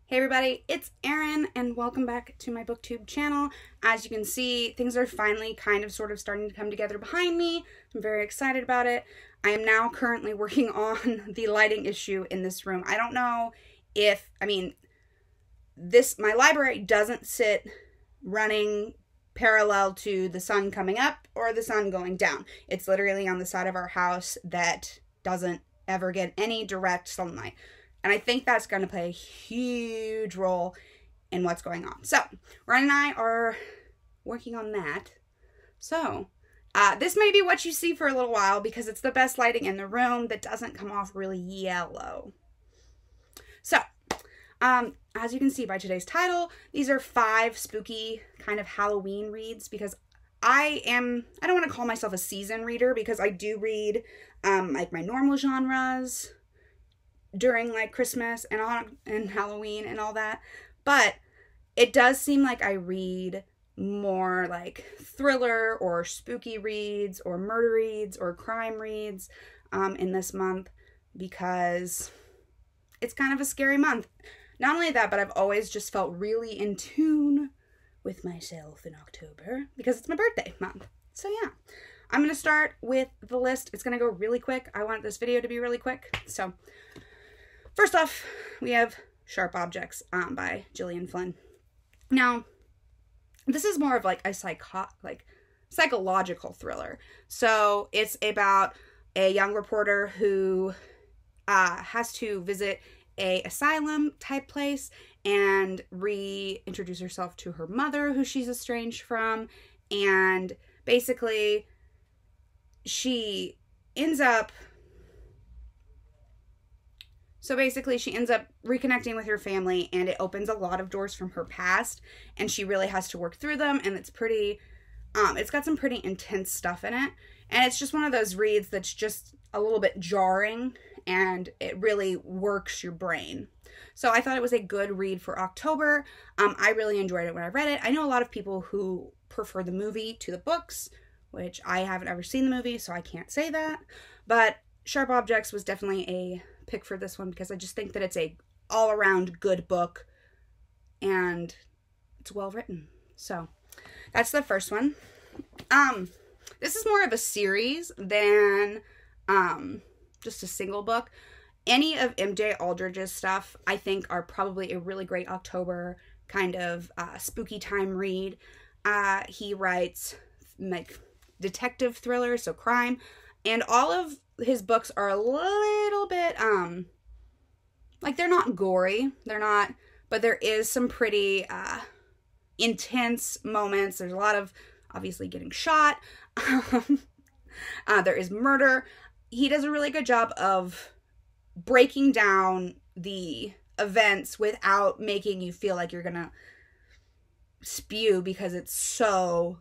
Hey everybody, it's Erin and welcome back to my booktube channel. As you can see, things are finally sort of starting to come together behind me. I'm very excited about it. I am now currently working on the lighting issue in this room. I don't know if, my library doesn't sit running parallel to the sun coming up or the sun going down. It's literally on the side of our house that doesn't ever get any direct sunlight. And I think that's going to play a huge role in what's going on. So, Ryan and I are working on that. So, this may be what you see for a little while because it's the best lighting in the room that doesn't come off really yellow. So, as you can see by today's title, these are 5 spooky kind of Halloween reads because I don't want to call myself a season reader because I do read like my normal genres during like Christmas and Halloween and all that, but it does seem like I read more like thriller or spooky reads or murder reads or crime reads in this month because it's kind of a scary month. Not only that, but I've always just felt really in tune with myself in October because it's my birthday month. So yeah, I'm going to start with the list. It's going to go really quick. I want this video to be really quick. So first off, we have Sharp Objects by Gillian Flynn. Now, this is more of like a psychological thriller. So it's about a young reporter who has to visit a asylum type place and reintroduce herself to her mother, who she's estranged from. And basically, she ends up reconnecting with her family, and it opens a lot of doors from her past, and she really has to work through them, and it's pretty, it's got some pretty intense stuff in it, and it's just one of those reads that's just a little bit jarring, and it really works your brain. So I thought it was a good read for October. I really enjoyed it when I read it. I know a lot of people who prefer the movie to the books, which I haven't ever seen the movie, so I can't say that, but Sharp Objects was definitely a pick for this one because I just think that it's a all-around good book and it's well written. So that's the first one. This is more of a series than just a single book. Any of MJ Aldridge's stuff I think are probably a really great October kind of spooky time read. He writes like detective thrillers, so crime, and all of his books are a little bit, like they're not gory, but there is some pretty, intense moments. There's a lot of, obviously, getting shot. There is murder. He does a really good job of breaking down the events without making you feel like you're gonna spew because it's so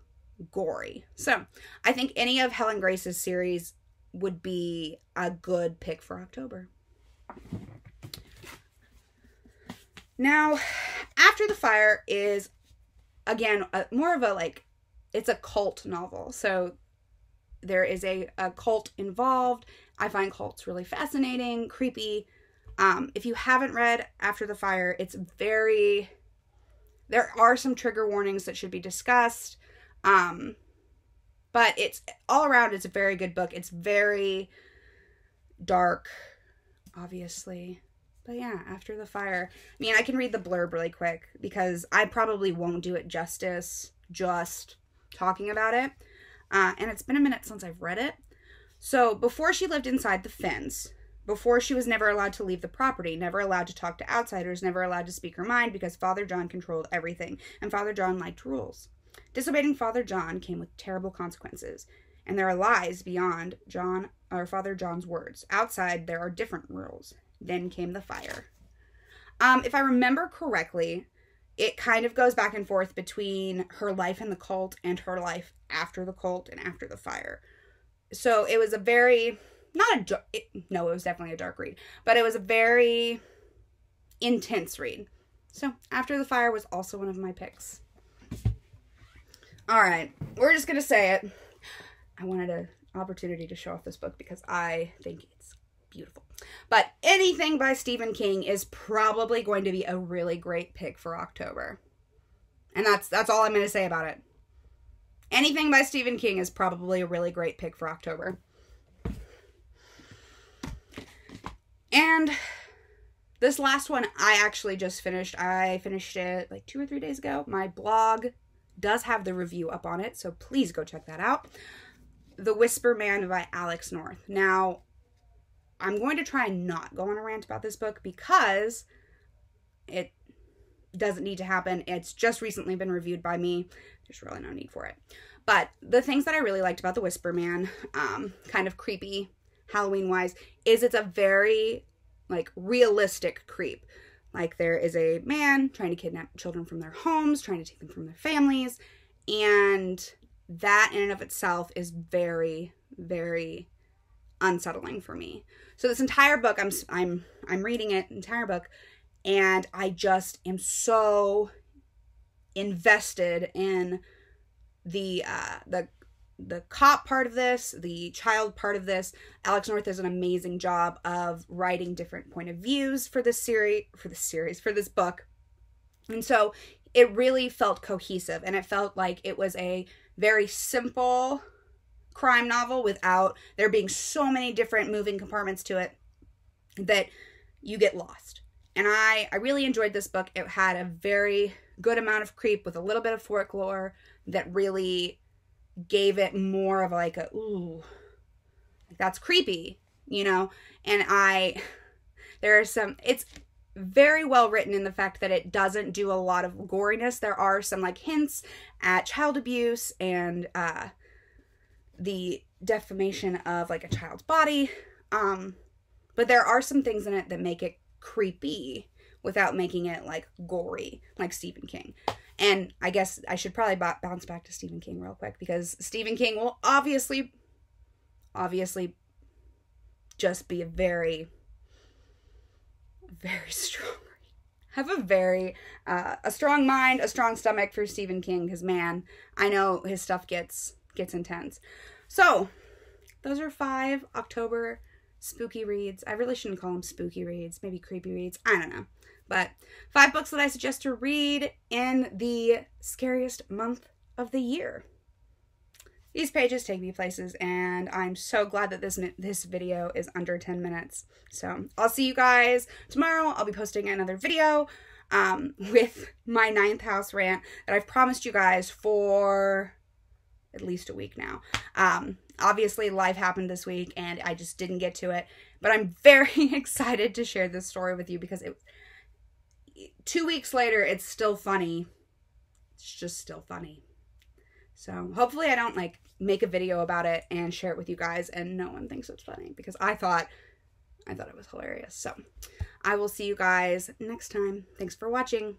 gory. So, I think any of Helen Grace's series would be a good pick for October. Now, After the Fire is, again, more of a, it's a cult novel. So there is a cult involved. I find cults really fascinating, creepy. If you haven't read After the Fire, there are some trigger warnings that should be discussed. But it's all around, it's a very good book. It's very dark, obviously. But yeah, After the Fire. I mean, I can read the blurb really quick because I probably won't do it justice just talking about it. And it's been a minute since I've read it. So before she lived inside the fence, before she was never allowed to leave the property, never allowed to talk to outsiders, never allowed to speak her mind because Father John controlled everything. And Father John liked rules. Disobeying Father John came with terrible consequences, and there are lies beyond Father John's words. Outside, there are different rules. Then came the fire. If I remember correctly, it kind of goes back and forth between her life in the cult and her life after the cult and after the fire. So it was a very, it was definitely a dark read, but it was a very intense read. So After the Fire was also one of my picks. All right, we're just going to say it. I wanted an opportunity to show off this book because I think it's beautiful. But anything by Stephen King is probably going to be a really great pick for October. And that's all I'm going to say about it. Anything by Stephen King is probably a really great pick for October. And this last one I actually just finished. I finished it like 2 or 3 days ago. My blog does have the review up on it, so please go check that out. The Whisper Man by Alex North. Now, I'm going to try and not go on a rant about this book because it doesn't need to happen. It's just recently been reviewed by me. There's really no need for it. But the things that I really liked about The Whisper Man, kind of creepy Halloween-wise, is it's a very, like, realistic creep. Like, there is a man trying to kidnap children from their homes, trying to take them from their families, and that in and of itself is very, very unsettling for me. So this entire book, I'm reading it, entire book, and I just am so invested in the cop part of this, the child part of this. Alex North does an amazing job of writing different point of views for this book. And so it really felt cohesive, and it felt like it was a very simple crime novel without there being so many different moving compartments to it that you get lost. And I really enjoyed this book. It had a very good amount of creep with a little bit of folklore that really gave it more of like a, ooh, like that's creepy, you know? And it's very well written in the fact that it doesn't do a lot of goriness. There are some like hints at child abuse and the defamation of like a child's body. But there are some things in it that make it creepy without making it like gory, like Stephen King. And I guess I should probably bounce back to Stephen King real quick, because Stephen King will obviously just be a very, very strong read. Have a very, a strong mind, a strong stomach for Stephen King, because man, I know his stuff gets intense. So, those are 5 October spooky reads. I really shouldn't call them spooky reads, maybe creepy reads, I don't know. But 5 books that I suggest to read in the scariest month of the year. These pages take me places, and I'm so glad that this video is under 10 minutes. So I'll see you guys tomorrow. I'll be posting another video with my 9th house rant that I've promised you guys for at least a week now. Obviously life happened this week and I just didn't get to it, but I'm very excited to share this story with you because 2 weeks later, it's still funny. It's just still funny. So hopefully I don't like make a video about it and share it with you guys and no one thinks it's funny, because I thought it was hilarious. So I will see you guys next time. Thanks for watching.